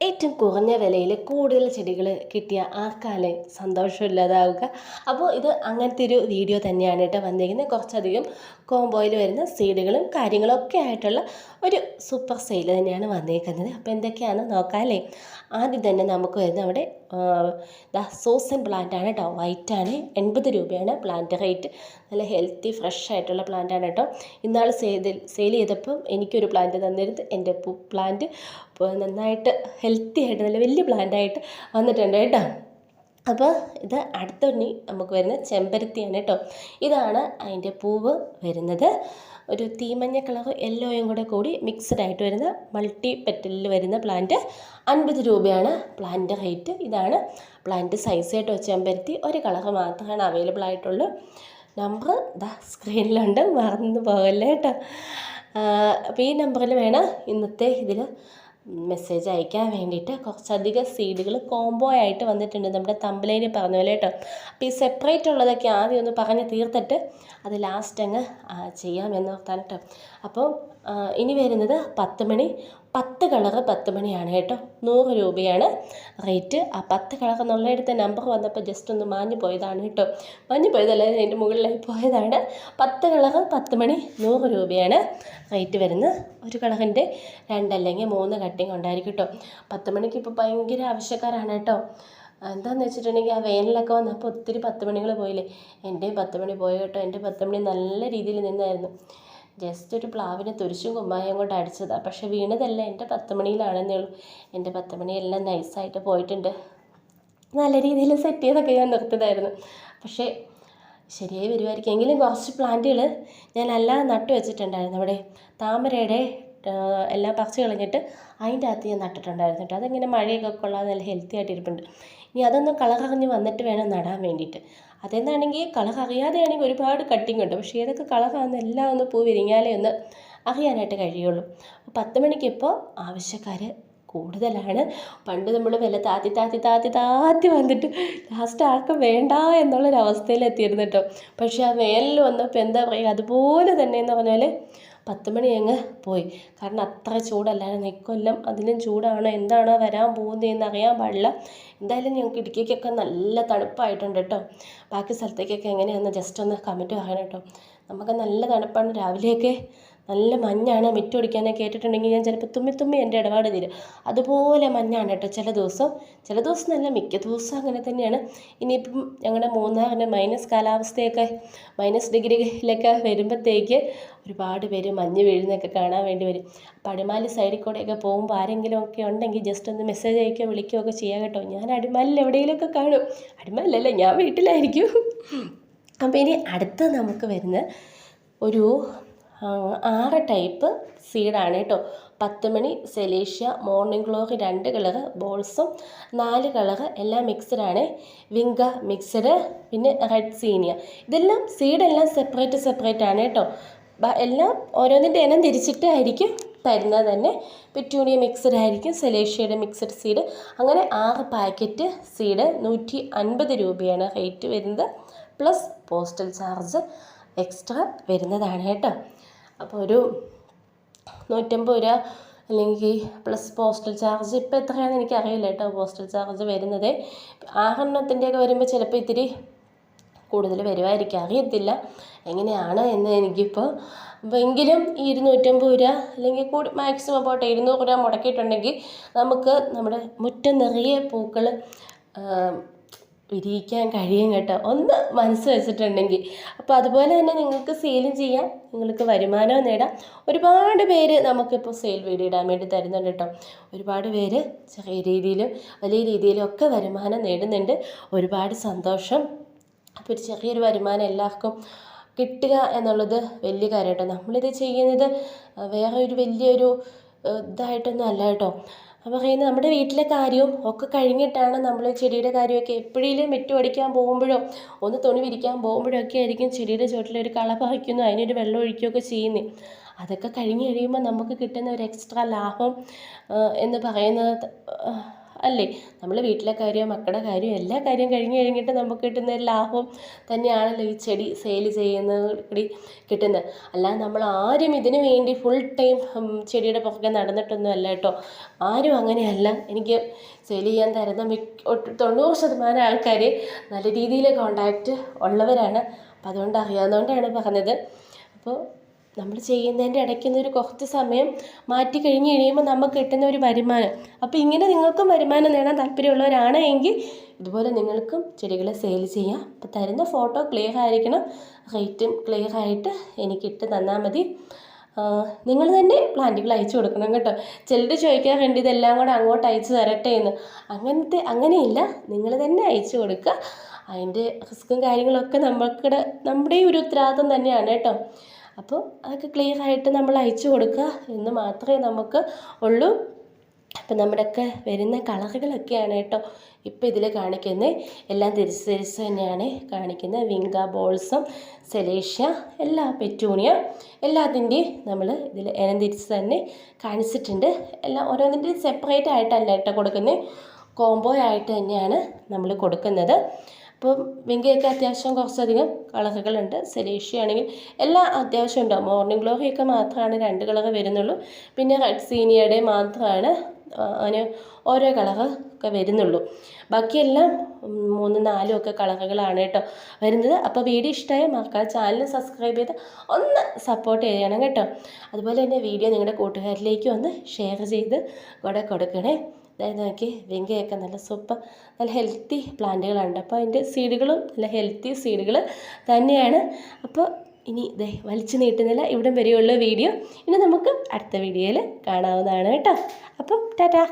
ഏറ്റവും കുറഞ്ഞ വിലയിൽ കൂടുതൽ ചെടികൾ കിട്ടിയ ആർക്കാണ് സന്തോഷമില്ലാതാവുക. അപ്പോൾ ഇത് അങ്ങനത്തെ ഒരു വീഡിയോ തന്നെയാണ് കേട്ടോ വന്നിരിക്കുന്നത്. കുറച്ചധികം കോംബോയിൽ വരുന്ന സീഡുകളും കാര്യങ്ങളൊക്കെ ആയിട്ടുള്ള ഒരു സൂപ്പർ സെയിൽ തന്നെയാണ് വന്നിരിക്കുന്നത്. അപ്പോൾ എന്തൊക്കെയാണെന്ന് നോക്കാം അല്ലേ. ആദ്യം തന്നെ നമുക്ക് വരുന്നത് അവിടെ സോസൻ പ്ലാന്റാണ് കേട്ടോ. വൈറ്റാണ്, 80 രൂപയാണ് പ്ലാന്റ് റേറ്റ്. നല്ല ഹെൽത്തി ഫ്രഷ് ആയിട്ടുള്ള പ്ലാന്റാണ് കേട്ടോ. ഇന്നാൾ സെയിൽ ചെയ്തപ്പം എനിക്കൊരു പ്ലാന്റ് തന്നിരുന്നത്. എൻ്റെ പ്ലാന്റ് നന്നായിട്ട് ഹെൽത്തി ആയിട്ട് നല്ല വലിയ പ്ലാന്റായിട്ട് വന്നിട്ടുണ്ട് കേട്ടോ. അപ്പോൾ ഇത് അടുത്തൊന്ന് നമുക്ക് വരുന്ന ചെമ്പരത്തിയാണ് കേട്ടോ. ഇതാണ് അതിൻ്റെ പൂവ് വരുന്നത്. ഒരു തീമഞ്ഞ കളർ യെല്ലോയും കൂടെ കൂടി മിക്സഡ് ആയിട്ട് വരുന്ന മൾട്ടി പെറ്റലിൽ വരുന്ന പ്ലാന്റ്. 50 രൂപയാണ് പ്ലാന്റ് റേറ്റ്. ഇതാണ് പ്ലാന്റ് സൈസ് കേട്ടോ. ചെമ്പരത്തി ഒരു കളർ മാത്രമാണ് അവൈലബിൾ ആയിട്ടുള്ളൂ. നമ്പർ സ്ക്രീനിലുണ്ട്, മറന്നു പോകല്ലേ കേട്ടോ. അപ്പോൾ ഈ നമ്പറിൽ വേണം ഇന്നത്തെ ഇതിൽ മെസ്സേജ് അയക്കാൻ വേണ്ടിയിട്ട്. കുറച്ചധികം സീഡുകൾ കോംബോ ആയിട്ട് വന്നിട്ടുണ്ട്, നമ്മുടെ തമ്പലയിൽ പറഞ്ഞ പോലെ കേട്ടോ. അപ്പോൾ ഈ സെപ്പറേറ്റ് ഉള്ളതൊക്കെ ആദ്യം ഒന്ന് പറഞ്ഞ് തീർത്തിട്ട് അത് ലാസ്റ്റ് അങ്ങ് ചെയ്യാമെന്ന് ഓർത്താണ് കേട്ടോ. അപ്പോൾ ഇനി വരുന്നത് 10 മണി. 10 കളറ് 10 മണിയാണ് കേട്ടോ. 100 രൂപയാണ് റേറ്റ്. ആ 10 കളർ എന്നുള്ളയിടത്തെ നമ്പർ വന്നപ്പോൾ ജസ്റ്റ് ഒന്ന് മാഞ്ഞു പോയതാണ് കേട്ടോ. മാഞ്ഞു പോയതല്ല, അതിൻ്റെ മുകളിലായി പോയതാണ്. 10 കളറ് 10 മണി 100 രൂപയാണ് റേറ്റ് വരുന്നത്. ഒരു കളറിൻ്റെ 2 അല്ലെങ്കിൽ 3 കട്ടിങ് ഉണ്ടായിരിക്കും കേട്ടോ. 10 മണിക്ക് ഇപ്പോൾ ഭയങ്കര ആവശ്യക്കാരാണ് കേട്ടോ. എന്താണെന്ന് വെച്ചിട്ടുണ്ടെങ്കിൽ ആ വേനലൊക്കെ വന്നപ്പോൾ ഒത്തിരി 10 മണികൾ പോയില്ലേ. എൻ്റെയും 10 മണി പോയി കേട്ടോ. എൻ്റെ 10 മണി നല്ല രീതിയിൽ നിന്നായിരുന്നു. ജസ്റ്റ് ഒരു പ്ലാവിനെ തുരിശും കുമ്മായം കൊണ്ട് അടിച്ചതാണ്. പക്ഷെ വീണതല്ല, എൻ്റെ 10 മണിയിലാണെന്നേ ഉള്ളൂ. എൻ്റെ 10 മണിയെല്ലാം നൈസായിട്ട് പോയിട്ടുണ്ട്. നല്ല രീതിയിൽ സെറ്റ് ചെയ്തൊക്കെ ഞാൻ നിർത്തിയതായിരുന്നു. പക്ഷേ ശരിയായി വരുമായിരിക്കും. എങ്കിലും കുറച്ച് പ്ലാന്റുകൾ ഞാൻ അല്ലാതെ നട്ടു വെച്ചിട്ടുണ്ടായിരുന്നു. അവിടെ താമരയുടെ എല്ലാം പറിച്ച് കളഞ്ഞിട്ട് അതിൻ്റെ അകത്ത് ഞാൻ നട്ടിട്ടുണ്ടായിരുന്നു കേട്ടോ. അതിങ്ങനെ മഴയൊക്കെ കൊള്ളാതെ നല്ല ഹെൽത്തി ആയിട്ടിരിപ്പുണ്ട്. ഇനി അതൊന്ന് കളററിഞ്ഞ് വന്നിട്ട് വേണം നടാൻ വേണ്ടിയിട്ട്. അതെന്നാണെങ്കിൽ കളർ അറിയാതെയാണെങ്കിൽ ഒരുപാട് കട്ടിങ് ഉണ്ട്. പക്ഷേ ഏതൊക്കെ കളറാണെന്ന് എല്ലാം ഒന്ന് പൂ വിരിഞ്ഞാലേ ഒന്ന് അറിയാനായിട്ട് കഴിയുള്ളൂ. 10 മണിക്കിപ്പോൾ ആവശ്യക്കാർ കൂടുതലാണ്. പണ്ട് നമ്മൾ വില താത്തി വന്നിട്ട് ലാസ്റ്റ് ആർക്കും വേണ്ട എന്നുള്ളൊരവസ്ഥയിലെത്തിയിരുന്നു കേട്ടോ. പക്ഷേ ആ വേനൽ വന്നപ്പോൾ എന്താ പറയുക, അതുപോലെ തന്നെ എന്ന് പറഞ്ഞാൽ 10 മണി അങ്ങ് പോയി. കാരണം അത്ര ചൂടല്ലായിരുന്നു. ഇക്കൊല്ലം അതിലും ചൂടാണോ എന്താണോ വരാൻ പോകുന്നതെന്ന് അറിയാൻ പാടില്ല. എന്തായാലും ഞങ്ങൾക്ക് ഇടുക്കിക്കൊക്കെ നല്ല തണുപ്പായിട്ടുണ്ട് കേട്ടോ. ബാക്കി സ്ഥലത്തേക്കൊക്കെ എങ്ങനെയാണെന്ന് ജസ്റ്റ് ഒന്ന് കമൻറ്റ് പറയണം കേട്ടോ. നമുക്ക് നല്ല തണുപ്പാണ്. രാവിലെയൊക്കെ നല്ല മഞ്ഞാണ്. മിറ്റൊടിക്കാനൊക്കെ കേട്ടിട്ടുണ്ടെങ്കിൽ ഞാൻ ചിലപ്പോൾ തുമ്മി എൻ്റെ ഇടപാട് തീരും. അതുപോലെ മഞ്ഞാണ് കേട്ടോ ചില ദിവസം നല്ല മിക്ക ദിവസം അങ്ങനെ തന്നെയാണ്. ഇനിയിപ്പം ഞങ്ങളുടെ മൂന്നാറിൻ്റെ മൈനസ് കാലാവസ്ഥയൊക്കെ -ഡിഗ്രിയിലൊക്കെ വരുമ്പോഴത്തേക്ക് ഒരുപാട് പേര് മഞ്ഞ് വീഴുന്നതൊക്കെ കാണാൻ വേണ്ടി വരും. അപ്പോൾ അടിമാലി സൈഡിൽ കൂടെയൊക്കെ പോകുമ്പോൾ ആരെങ്കിലും ഒക്കെ ഉണ്ടെങ്കിൽ ജസ്റ്റ് ഒന്ന് മെസ്സേജ് അയക്കുകയോ വിളിക്കുകയോ ഒക്കെ ചെയ്യാം കേട്ടോ. ഞാൻ അടിമാലിൽ എവിടെയെങ്കിലുമൊക്കെ കാണും. അടിമാലിലല്ല, ഞാൻ വീട്ടിലായിരിക്കും. അപ്പോൾ ഇനി അടുത്ത് നമുക്ക് വരുന്ന ഒരു 6 ടൈപ്പ് സീഡാണ് കേട്ടോ. 10 മണി, സെലേഷ്യ, മോർണിംഗ് ഗ്ലോറി 2 കളറ്, ബോൾസും 4 കളറ് എല്ലാം മിക്സഡാണ്. വിങ്ക മിക്സഡ്, പിന്നെ റെഡ് സീനിയ. ഇതെല്ലാം സീഡെല്ലാം സെപ്പറേറ്റ് ആണ് കേട്ടോ. എല്ലാം ഓരോന്നിൻ്റെ ഇനം തിരിച്ചിട്ടായിരിക്കും തരുന്നത് തന്നെ. പെറ്റൂണിയ മിക്സഡ് ആയിരിക്കും, സെലേഷ്യയുടെ മിക്സഡ് സീഡ്. അങ്ങനെ 6 പാക്കറ്റ് സീഡ് 150 രൂപയാണ് റേറ്റ് വരുന്നത്. പ്ലസ് പോസ്റ്റൽ ചാർജ് എക്സ്ട്രാ വരുന്നതാണ് കേട്ടോ. അപ്പോൾ ഒരു 150 രൂപ അല്ലെങ്കിൽ പ്ലസ് പോസ്റ്റൽ ചാർജ്. ഇപ്പോൾ എത്രയാണെന്ന് എനിക്കറിയില്ല കേട്ടോ പോസ്റ്റൽ ചാർജ് വരുന്നത്. 6 എണ്ണത്തിൻ്റെയൊക്കെ വരുമ്പോൾ ചിലപ്പോൾ ഇത്തിരി കൂടുതൽ വരുമായിരിക്കും, അറിയത്തില്ല എങ്ങനെയാണ് എന്ന് എനിക്കിപ്പോൾ. എങ്കിലും ഈ 250 രൂപ അല്ലെങ്കിൽ കൂടി മാക്സിമം പോട്ടെ 200 രൂപ മുടക്കിയിട്ടുണ്ടെങ്കിൽ നമുക്ക് നമ്മുടെ മുറ്റം നിറയെ പൂക്കൾ വിരിയിക്കാൻ കഴിയും കേട്ടോ, ഒന്ന് മനസ്സ് വെച്ചിട്ടുണ്ടെങ്കിൽ. അപ്പോൾ അതുപോലെ തന്നെ നിങ്ങൾക്ക് സെയിലും ചെയ്യാം, നിങ്ങൾക്ക് വരുമാനവും നേടാം. ഒരുപാട് പേര് നമുക്കിപ്പോൾ സെയിൽ വീഡിയോ ഇടാൻ വേണ്ടി തരുന്നുണ്ട് കേട്ടോ. ഒരുപാട് പേര് ചെറിയ രീതിയിലും വലിയ രീതിയിലും ഒക്കെ വരുമാനം നേടുന്നുണ്ട്. ഒരുപാട് സന്തോഷം. അപ്പോൾ ഒരു ചെറിയൊരു വരുമാനം എല്ലാവർക്കും കിട്ടുക എന്നുള്ളത് വലിയ കാര്യം കേട്ടോ. നമ്മളിത് ചെയ്യുന്നത് വേറെ ഒരു വലിയൊരു ഇതായിട്ടൊന്നും അല്ല കേട്ടോ. പറയുന്നത് നമ്മുടെ വീട്ടിലെ കാര്യവും ഒക്കെ കഴിഞ്ഞിട്ടാണ് നമ്മൾ ചെടിയുടെ കാര്യമൊക്കെ എപ്പോഴേലും അടിക്കാൻ പോകുമ്പോഴോ ഒന്ന് തുണി വിരിക്കാൻ പോകുമ്പോഴോ ഒക്കെ ആയിരിക്കും ചെടിയുടെ ചുവട്ടിലൊരു കള പറിക്കുന്നു, അതിനൊരു വെള്ളം ഒഴിക്കുകയൊക്കെ ചെയ്യുന്നത്. അതൊക്കെ കഴിഞ്ഞ് കഴിയുമ്പോൾ നമുക്ക് കിട്ടുന്ന ഒരു എക്സ്ട്രാ ലാഭം എന്ന് പറയുന്നത് അല്ലേ? നമ്മൾ വീട്ടിലെ കാര്യം മക്കളുടെ കാര്യം എല്ലാ കാര്യം കഴിഞ്ഞിട്ട് നമുക്ക് കിട്ടുന്ന ഒരു ലാഭം തന്നെയാണല്ലോ ഈ ചെടി സെയിൽ ചെയ്യുന്നതിലൂടെ കിട്ടുന്നത്. അല്ലാതെ നമ്മൾ ആരും ഇതിനു വേണ്ടി ഫുൾ ടൈം ചെടിയുടെ പുറകെ നടന്നിട്ടൊന്നും അല്ല കേട്ടോ. ആരും അങ്ങനെയല്ല. എനിക്ക് സെയിൽ ചെയ്യാൻ തരുന്ന 90% ആൾക്കാർ നല്ല രീതിയിൽ കോണ്ടാക്റ്റ് ഉള്ളവരാണ്. അപ്പോൾ അതുകൊണ്ട് അറിയാവുന്നതുകൊണ്ടാണ് പറഞ്ഞത്. അപ്പോൾ നമ്മൾ ചെയ്യുന്നതിൻ്റെ ഇടയ്ക്ക് നിന്നൊരു കുറച്ച് സമയം മാറ്റി കഴിയുമ്പോൾ നമുക്ക് കിട്ടുന്ന ഒരു വരുമാനം. അപ്പോൾ ഇങ്ങനെ നിങ്ങൾക്കും വരുമാനം നേടാൻ താല്പര്യമുള്ളവരാണ് എങ്കിൽ ഇതുപോലെ നിങ്ങൾക്കും ചെടികളെ സെയിൽ ചെയ്യാം. അപ്പോൾ തരുന്ന ഫോട്ടോ ക്ലിയർ ആയിരിക്കണം, റേറ്റും ക്ലിയർ ആയിട്ട് എനിക്കിട്ട് തന്നാൽ മതി. നിങ്ങൾ തന്നെ പ്ലാന്റുകൾ അയച്ചു കൊടുക്കണം കേട്ടോ. ചിലർ ചോദിക്കാറുണ്ട് ഇതെല്ലാം കൂടെ അങ്ങോട്ട് അയച്ചു തരട്ടെ എന്ന്. അങ്ങനെയില്ല, നിങ്ങൾ തന്നെ അയച്ചു കൊടുക്കുക. അതിൻ്റെ റിസ്ക്കും കാര്യങ്ങളൊക്കെ നമ്മുടെ ഒരു ഉത്തരവാദിത്വം തന്നെയാണ് കേട്ടോ. അപ്പോൾ അതൊക്കെ ക്ലിയർ ആയിട്ട് നമ്മൾ അയച്ചു കൊടുക്കുക എന്ന് മാത്രമേ നമുക്ക് ഉള്ളൂ. അപ്പം നമ്മുടെയൊക്കെ വരുന്ന കളറുകളൊക്കെയാണ് കേട്ടോ ഇപ്പോൾ ഇതിൽ കാണിക്കുന്നത്. എല്ലാം തിരിച്ച് തന്നെയാണ് കാണിക്കുന്നത്. വിങ്ക ബോൾസം, സെലേഷ്യ, എല്ലാ പെറ്റൂണിയ എല്ലാത്തിൻ്റെയും നമ്മൾ ഇതിൽ ഇനം തിരിച്ച് തന്നെ കാണിച്ചിട്ടുണ്ട്. എല്ലാം ഓരോന്നിൻ്റെയും സെപ്പറേറ്റ് ആയിട്ടല്ല കേട്ടോ കൊടുക്കുന്നത്, കോംബോ ആയിട്ട് തന്നെയാണ് നമ്മൾ കൊടുക്കുന്നത്. അപ്പോൾ വിങ്കയൊക്കെ അത്യാവശ്യം കുറച്ചധികം കളറുകളുണ്ട്. സെലേഷ്യ ആണെങ്കിൽ എല്ലാം അത്യാവശ്യം ഉണ്ടാവും. മോർണിംഗ് ഗ്ലോറിയൊക്കെ മാത്രമാണ് 2 കളർ വരുന്നുള്ളൂ. പിന്നെ റെഡ് സീനിയയുടെ മാത്രമാണ് അതിന് ഓരോ കളറൊക്കെ വരുന്നുള്ളൂ. ബാക്കിയെല്ലാം 3, 4 ഒക്കെ കളറുകളാണ് കേട്ടോ വരുന്നത്. അപ്പോൾ വീഡിയോ ഇഷ്ടമായി മറക്കാതെ ചാനൽ സബ്സ്ക്രൈബ് ചെയ്ത് ഒന്ന് സപ്പോർട്ട് ചെയ്യണം കേട്ടോ. അതുപോലെ തന്നെ വീഡിയോ നിങ്ങളുടെ കൂട്ടുകാരിലേക്ക് ഒന്ന് ഷെയർ ചെയ്ത് കൂടെ കൊടുക്കണേ. അതായത് നോക്കി വെങ്കയൊക്കെ നല്ല സൂപ്പർ നല്ല ഹെൽത്തി പ്ലാന്റുകളാണ്. അപ്പോൾ അതിൻ്റെ സീഡുകളും നല്ല ഹെൽത്തി സീഡുകൾ തന്നെയാണ്. അപ്പോൾ ഇനി വലിച്ചു നീട്ടുന്നില്ല, ഇവിടം വരെയുള്ള വീഡിയോ ഇനി നമുക്ക് അടുത്ത വീഡിയോയിൽ കാണാവുന്നതാണ് കേട്ടോ. അപ്പം ടാറ്റാ.